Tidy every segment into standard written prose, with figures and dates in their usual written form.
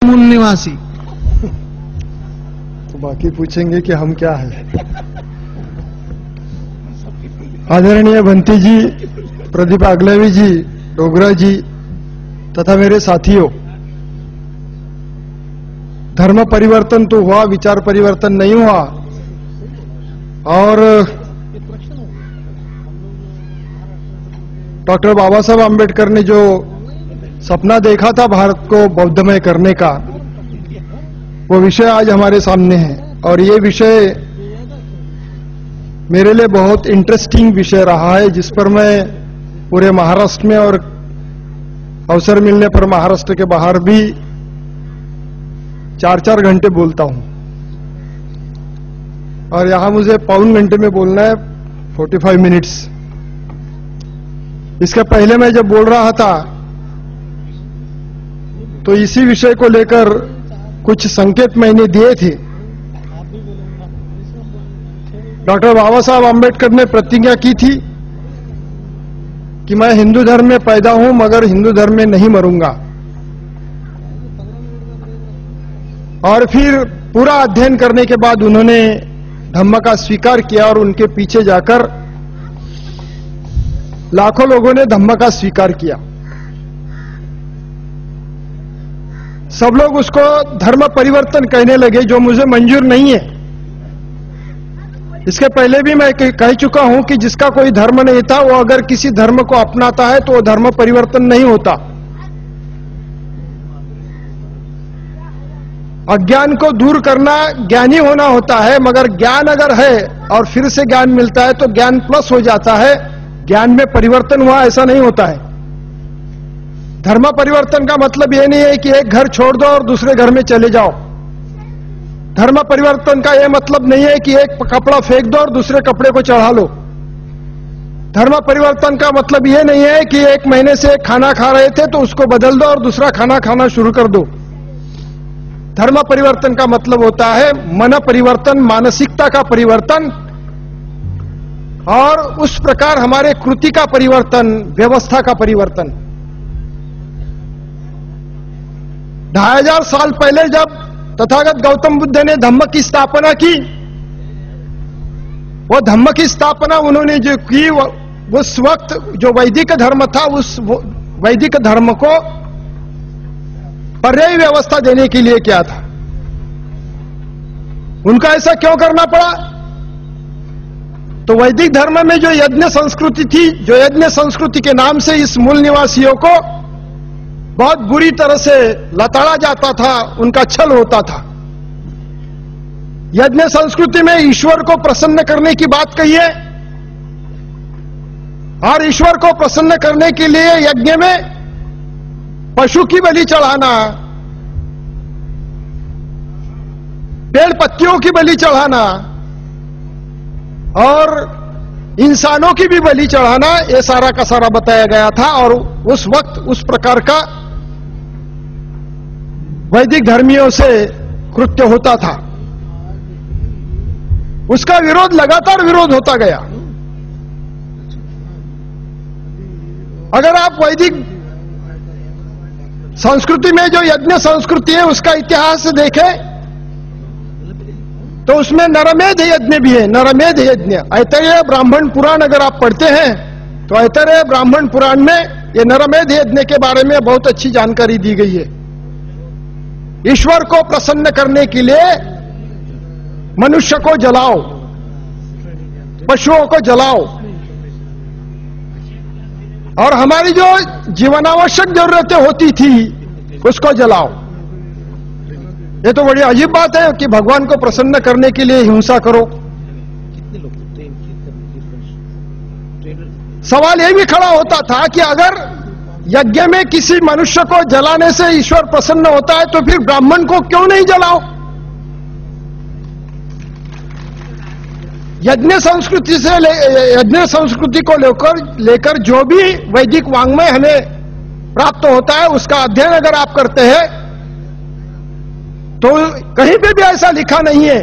मूल निवासी। तो बाकी पूछेंगे कि हम क्या है। आदरणीय बंटी जी, प्रदीप अगलवी जी, डोगरा जी तथा मेरे साथियों, धर्म परिवर्तन तो हुआ, विचार परिवर्तन नहीं हुआ। और डॉक्टर बाबा साहब आम्बेडकर ने जो सपना देखा था भारत को बौद्धमय करने का, वो विषय आज हमारे सामने है। और ये विषय मेरे लिए बहुत इंटरेस्टिंग विषय रहा है, जिस पर मैं पूरे महाराष्ट्र में और अवसर मिलने पर महाराष्ट्र के बाहर भी 4-4 घंटे बोलता हूं। और यहां मुझे पौन घंटे में बोलना है, 45 मिनट्स। इसके पहले मैं जब बोल रहा था तो इसी विषय को लेकर कुछ संकेत मैंने दिए थे। डॉक्टर बाबा साहब आम्बेडकर ने प्रतिज्ञा की थी कि मैं हिंदू धर्म में पैदा हूं मगर हिंदू धर्म में नहीं मरूंगा। और फिर पूरा अध्ययन करने के बाद उन्होंने धम्म का स्वीकार किया और उनके पीछे जाकर लाखों लोगों ने धम्म का स्वीकार किया। सब लोग उसको धर्म परिवर्तन कहने लगे, जो मुझे मंजूर नहीं है। इसके पहले भी मैं कह चुका हूं कि जिसका कोई धर्म नहीं था वो अगर किसी धर्म को अपनाता है तो वो धर्म परिवर्तन नहीं होता। अज्ञान को दूर करना ज्ञानी होना होता है, मगर ज्ञान अगर है और फिर से ज्ञान मिलता है तो ज्ञान प्लस हो जाता है। ज्ञान में परिवर्तन हुआ ऐसा नहीं होता है। धर्म परिवर्तन का मतलब यह नहीं है कि एक घर छोड़ दो और दूसरे घर में चले जाओ। धर्म परिवर्तन का यह मतलब नहीं है कि एक कपड़ा फेंक दो और दूसरे कपड़े को चढ़ा लो। धर्म परिवर्तन का मतलब यह नहीं है कि एक महीने से एक खाना खा रहे थे तो उसको बदल दो और दूसरा खाना खाना शुरू कर दो। धर्म परिवर्तन का मतलब होता है मन परिवर्तन, मानसिकता का परिवर्तन, और उस प्रकार हमारे कृति का परिवर्तन, व्यवस्था का परिवर्तन। 2500 साल पहले जब तथागत गौतम बुद्ध ने धम्म की स्थापना की, वो धम्म की स्थापना उन्होंने जो की, उस वक्त जो वैदिक धर्म था उस वैदिक धर्म को पर्यायी व्यवस्था देने के लिए किया था। उनका ऐसा क्यों करना पड़ा? तो वैदिक धर्म में जो यज्ञ संस्कृति थी, जो यज्ञ संस्कृति के नाम से इस मूल निवासियों को बहुत बुरी तरह से लताड़ा जाता था, उनका छल होता था। यज्ञ संस्कृति में ईश्वर को प्रसन्न करने की बात कही है, और ईश्वर को प्रसन्न करने के लिए यज्ञ में पशु की बलि चढ़ाना, पेड़ पत्तियों की बलि चढ़ाना और इंसानों की भी बलि चढ़ाना, ये सारा का सारा बताया गया था। और उस वक्त उस प्रकार का वैदिक धर्मियों से कृत्य होता था। उसका विरोध, लगातार विरोध होता गया। अगर आप वैदिक संस्कृति में जो यज्ञ संस्कृति है उसका इतिहास देखें तो उसमें नरमेध यज्ञ भी है। नरमेध यज्ञ, ऐतरेय ब्राह्मण पुराण अगर आप पढ़ते हैं तो ऐतरेय ब्राह्मण पुराण में ये नरमेध यज्ञ के बारे में बहुत अच्छी जानकारी दी गई है। ईश्वर को प्रसन्न करने के लिए मनुष्य को जलाओ, पशुओं को जलाओ, और हमारी जो जीवनावश्यक जरूरतें होती थी उसको जलाओ। ये तो बड़ी अजीब बात है कि भगवान को प्रसन्न करने के लिए हिंसा करो। सवाल यह भी खड़ा होता था कि अगर यज्ञ में किसी मनुष्य को जलाने से ईश्वर प्रसन्न होता है तो फिर ब्राह्मण को क्यों नहीं जलाओ? यज्ञ संस्कृति को लेकर जो भी वैदिक वांग्मय हमें प्राप्त होता है उसका अध्ययन अगर आप करते हैं तो कहीं पे भी ऐसा लिखा नहीं है,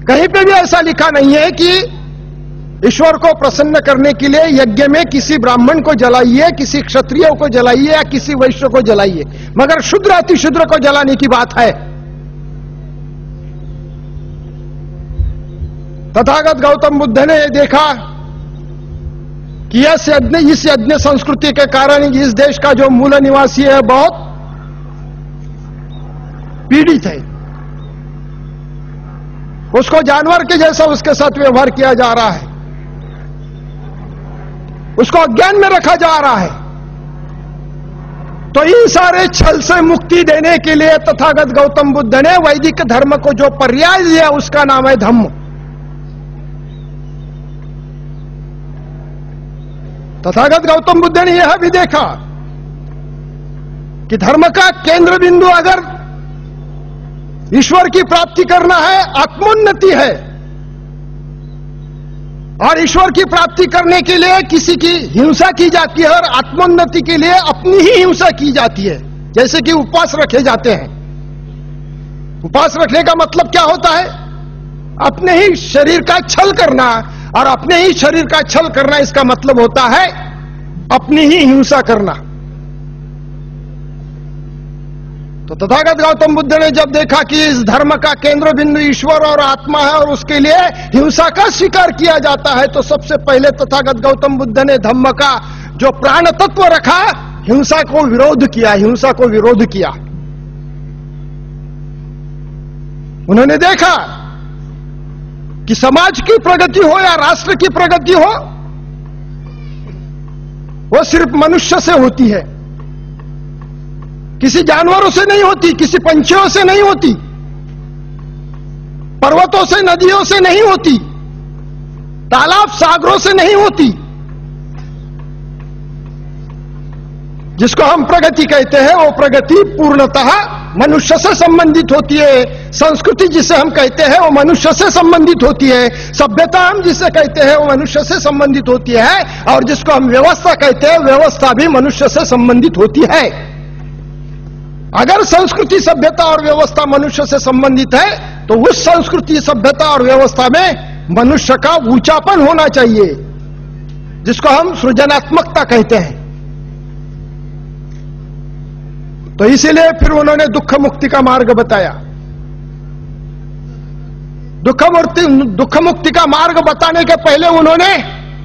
कहीं पे भी ऐसा लिखा नहीं है कि ईश्वर को प्रसन्न करने के लिए यज्ञ में किसी ब्राह्मण को जलाइए, किसी क्षत्रिय को जलाइए या किसी वैश्य को जलाइए, मगर शूद्र अतिशूद्र को जलाने की बात है। तथागत गौतम बुद्ध ने देखा कि इस यज्ञ संस्कृति के कारण इस देश का जो मूल निवासी है बहुत पीड़ित है, उसको जानवर के जैसा उसके साथ व्यवहार किया जा रहा है, उसको अज्ञान में रखा जा रहा है। तो इन सारे छल से मुक्ति देने के लिए तथागत गौतम बुद्ध ने वैदिक धर्म को जो पर्याय दिया उसका नाम है धम्म। तथागत गौतम बुद्ध ने यह भी देखा कि धर्म का केंद्र बिंदु अगर ईश्वर की प्राप्ति करना है, आत्मोन्नति है, और ईश्वर की प्राप्ति करने के लिए किसी की हिंसा की जाती है और आत्मोन्नति के लिए अपनी ही हिंसा की जाती है। जैसे कि उपवास रखे जाते हैं। उपवास रखने का मतलब क्या होता है? अपने ही शरीर का छल करना, और अपने ही शरीर का छल करना इसका मतलब होता है अपनी ही हिंसा करना। तो तथागत गौतम बुद्ध ने जब देखा कि इस धर्म का केंद्र बिंदु ईश्वर और आत्मा है और उसके लिए हिंसा का स्वीकार किया जाता है, तो सबसे पहले तथागत गौतम बुद्ध ने धम्म का जो प्राण तत्व रखा, हिंसा को विरोध किया, हिंसा को विरोध किया। उन्होंने देखा कि समाज की प्रगति हो या राष्ट्र की प्रगति हो, वो सिर्फ मनुष्य से होती है, किसी जानवरों से नहीं होती, किसी पंछियों से नहीं होती, पर्वतों से नदियों से नहीं होती, तालाब सागरों से नहीं होती। जिसको हम प्रगति कहते हैं वो प्रगति पूर्णतः मनुष्य से संबंधित होती है। संस्कृति जिसे हम कहते हैं वो मनुष्य से संबंधित होती है। सभ्यता हम जिसे कहते हैं वो मनुष्य से संबंधित होती है। और जिसको हम व्यवस्था कहते हैं, व्यवस्था भी मनुष्य से संबंधित होती है। अगर संस्कृति, सभ्यता और व्यवस्था मनुष्य से संबंधित है तो उस संस्कृति, सभ्यता और व्यवस्था में मनुष्य का ऊंचापन होना चाहिए, जिसको हम सृजनात्मकता कहते हैं। तो इसीलिए फिर उन्होंने दुख मुक्ति का मार्ग बताया। दुख मुक्ति का मार्ग बताने के पहले उन्होंने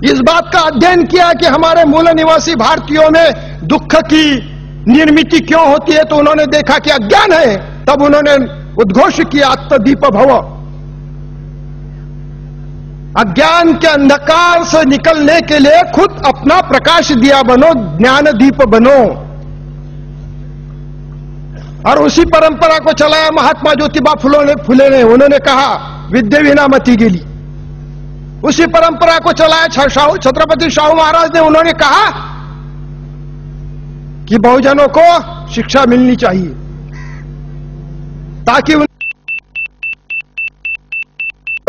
इस बात का अध्ययन किया कि हमारे मूल निवासी भारतीयों में दुख की निर्मिति क्यों होती है। तो उन्होंने देखा कि अज्ञान है। तब उन्होंने उद्घोष किया आत्मदीप भव। अज्ञान के अंधकार से निकलने के लिए खुद अपना प्रकाश दिया बनो, ज्ञान दीप बनो। और उसी परंपरा को चलाया महात्मा ज्योतिबा फुले ने। उन्होंने कहा विद्या विना मति गेली। उसी परंपरा को चलाया छत्रपति शाहू महाराज ने। उन्होंने कहा कि बहुजनों को शिक्षा मिलनी चाहिए ताकि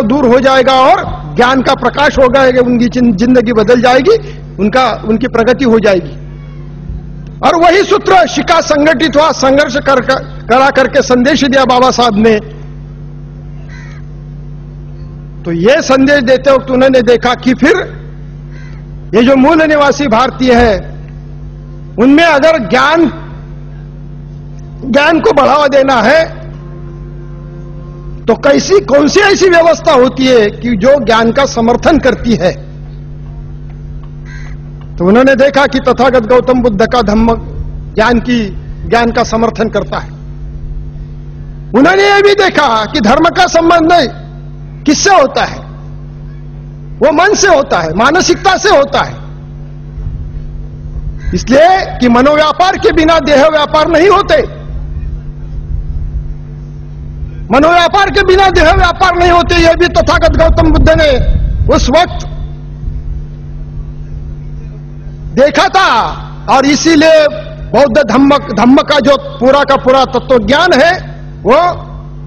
दूर हो जाएगा और ज्ञान का प्रकाश हो जाएगा, उनकी जिंदगी बदल जाएगी, उनकी प्रगति हो जाएगी। और वही सूत्र शिका संगठित हुआ, संघर्ष करा करके संदेश दिया बाबा साहब ने। तो ये संदेश देते वक्त उन्होंने देखा कि फिर ये जो मूल निवासी भारतीय है उनमें अगर ज्ञान को बढ़ावा देना है तो कौन सी ऐसी व्यवस्था होती है कि जो ज्ञान का समर्थन करती है। तो उन्होंने देखा कि तथागत गौतम बुद्ध का धम्म ज्ञान का समर्थन करता है। उन्होंने यह भी देखा कि धर्म का संबंध किससे होता है, वो मन से होता है, मानसिकता से होता है। इसलिए कि मनोव्यापार के बिना देह व्यापार नहीं होते, मनोव्यापार के बिना देह व्यापार नहीं होते। यह भी तथागत गौतम बुद्ध ने उस वक्त देखा था। और इसीलिए बौद्ध धम्म का जो पूरा का पूरा तत्व ज्ञान है वो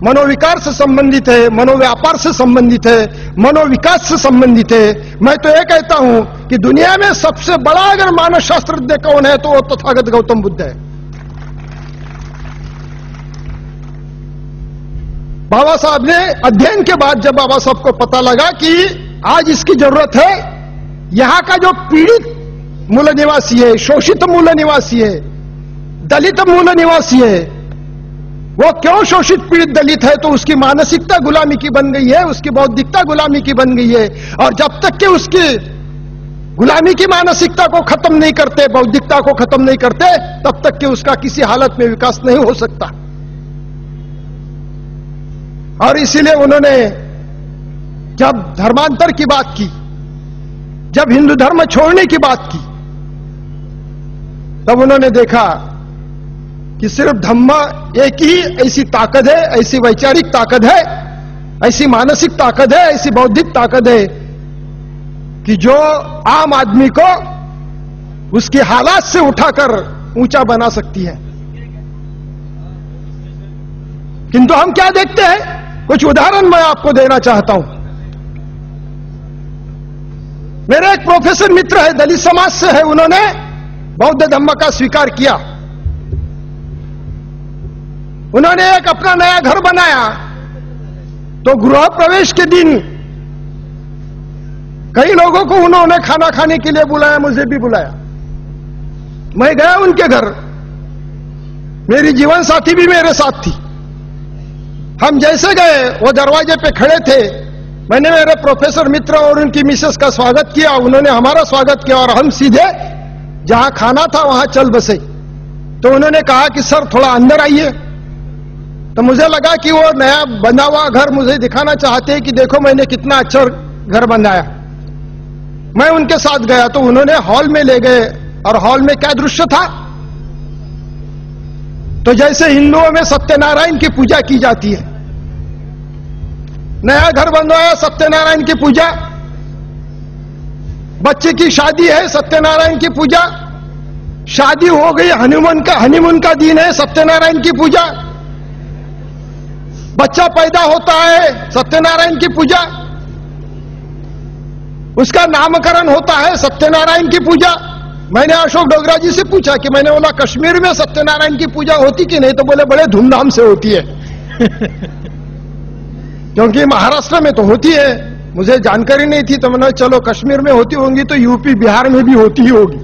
मनोविकार से संबंधित है, मनोव्यापार से संबंधित है, मनोविकास से संबंधित है। मैं तो ये कहता हूं कि दुनिया में सबसे बड़ा अगर मानव शास्त्रज्ञ कौन है तो वो तथागत गौतम बुद्ध है। बाबा साहब ने अध्ययन के बाद जब बाबा साहब को पता लगा कि आज इसकी जरूरत है। यहां का जो पीड़ित मूल निवासी है, शोषित मूल निवासी है, दलित मूल निवासी है, वो क्यों शोषित पीड़ित दलित है? तो उसकी मानसिकता गुलामी की बन गई है, उसकी बौद्धिकता गुलामी की बन गई है। और जब तक कि उसकी गुलामी की मानसिकता को खत्म नहीं करते, बौद्धिकता को खत्म नहीं करते, तब तक कि उसका किसी हालत में विकास नहीं हो सकता। और इसीलिए उन्होंने जब धर्मांतर की बात की, जब हिंदू धर्म छोड़ने की बात की, तब उन्होंने देखा कि सिर्फ धम्म एक ही ऐसी ताकत है, ऐसी वैचारिक ताकत है, ऐसी मानसिक ताकत है, ऐसी बौद्धिक ताकत है कि जो आम आदमी को उसके हालात से उठाकर ऊंचा बना सकती है। किंतु हम क्या देखते हैं? कुछ उदाहरण मैं आपको देना चाहता हूं। मेरे एक प्रोफेसर मित्र है, दलित समाज से है, उन्होंने बौद्ध धम्म का स्वीकार किया। उन्होंने एक अपना नया घर बनाया, तो गृह प्रवेश के दिन कई लोगों को उन्होंने खाना खाने के लिए बुलाया, मुझे भी बुलाया। मैं गया उनके घर, मेरी जीवन साथी भी मेरे साथ थी। हम जैसे गए, वो दरवाजे पे खड़े थे। मैंने मेरे प्रोफेसर मित्र और उनकी मिसेस का स्वागत किया, उन्होंने हमारा स्वागत किया, और हम सीधे जहां खाना था वहां चल बसे। तो उन्होंने कहा कि सर थोड़ा अंदर आइए। तो मुझे लगा कि वो नया बना हुआ घर मुझे दिखाना चाहते हैं कि देखो मैंने कितना अच्छा घर बनाया। मैं उनके साथ गया तो उन्होंने हॉल में ले गए, और हॉल में क्या दृश्य था? तो जैसे हिंदुओं में सत्यनारायण की पूजा की जाती है, नया घर बनवाया, सत्यनारायण की पूजा, बच्चे की शादी है, सत्यनारायण की पूजा, शादी हो गई, हनीमून का दिन है, सत्यनारायण की पूजा, बच्चा पैदा होता है, सत्यनारायण की पूजा, उसका नामकरण होता है, सत्यनारायण की पूजा। मैंने अशोक डोगरा जी से पूछा कि मैंने बोला कश्मीर में सत्यनारायण की पूजा होती कि नहीं? तो बोले बड़े धूमधाम से होती है। क्योंकि महाराष्ट्र में तो होती है, मुझे जानकारी नहीं थी, तो मैंने चलो कश्मीर में होती होंगी तो यूपी बिहार में भी होती ही होगी।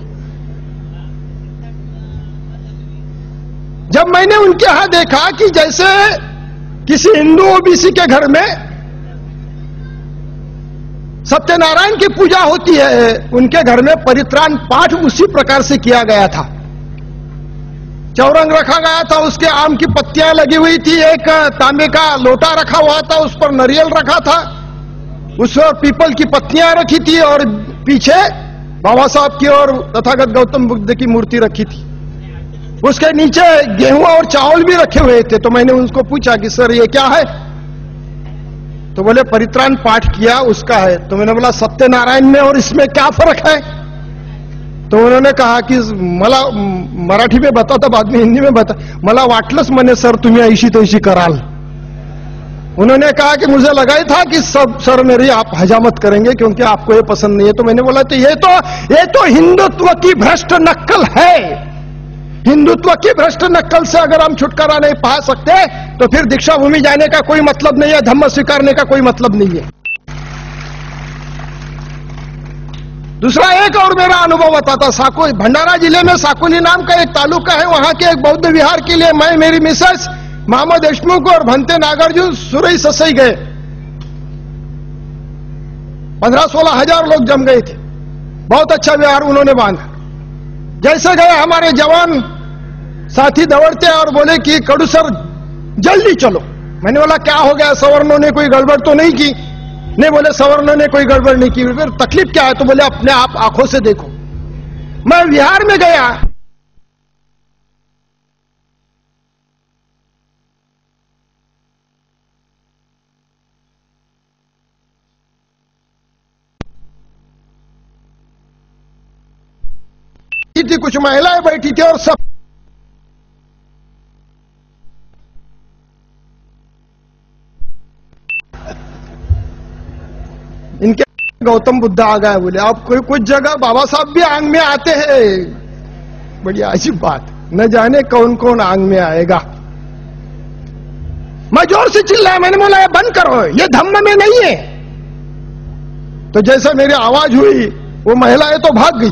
जब मैंने उनके यहां देखा कि जैसे किसी हिंदू ओबीसी के घर में सत्यनारायण की पूजा होती है, उनके घर में परित्राण पाठ उसी प्रकार से किया गया था। चौरंग रखा गया था, उसके आम की पत्तियां लगी हुई थी, एक तांबे का लोटा रखा हुआ था, उस पर नारियल रखा था, उस पर पीपल की पत्तियां रखी थी, और पीछे बाबा साहब की और तथागत गौतम बुद्ध की मूर्ति रखी थी। उसके नीचे गेहूं और चावल भी रखे हुए थे। तो मैंने उनको पूछा कि सर ये क्या है? तो बोले परित्राण पाठ किया उसका है। तो मैंने बोला सत्यनारायण में और इसमें क्या फर्क है? तो उन्होंने कहा कि मला मराठी में बताता, बाद में हिंदी में बता, मला वाटलंच म्हणे सर तुम्ही ऐशी तैशी कराल। उन्होंने कहा कि मुझे लगा ही था कि सब सर मेरी आप हजामत करेंगे क्योंकि आपको ये पसंद नहीं है। तो मैंने बोला तो ये तो हिंदुत्व की भ्रष्ट नक्कल है। हिंदुत्व की भ्रष्ट नक्कल से अगर हम छुटकारा नहीं पा सकते तो फिर दीक्षा भूमि जाने का कोई मतलब नहीं है, धम्म स्वीकारने का कोई मतलब नहीं है। दूसरा एक और मेरा अनुभव बताता, साकोली, भंडारा जिले में साकोली नाम का एक तालुका है, वहां के एक बौद्ध विहार के लिए मैं, मेरी मिसेस, मामा देशमुख और भंते नागार्जुन सुरई ससई गए। 15-16 हजार लोग जम गए थे। बहुत अच्छा विहार उन्होंने बांधा। जैसे गए हमारे जवान साथी दौड़ते और बोले कि कड़ू सर जल्दी चलो। मैंने बोला क्या हो गया, सवर्णों ने कोई गड़बड़ तो नहीं की? नहीं, बोले सवर्णों ने कोई गड़बड़ नहीं की। फिर तकलीफ क्या है? तो बोले अपने आप आंखों से देखो। मैं विहार में गया, थी कुछ महिलाएं बैठी थी और सब इनके गौतम बुद्ध आ गए। बोले अब कोई कुछ जगह बाबा साहब भी आंग में आते हैं। बड़ी अजीब बात, न जाने कौन कौन आंग में आएगा। मैं जोर से चिल्लाया, मैंने बोला ये बंद करो, ये धम्म में नहीं है। तो जैसे मेरी आवाज हुई वो महिलाएं तो भाग गई,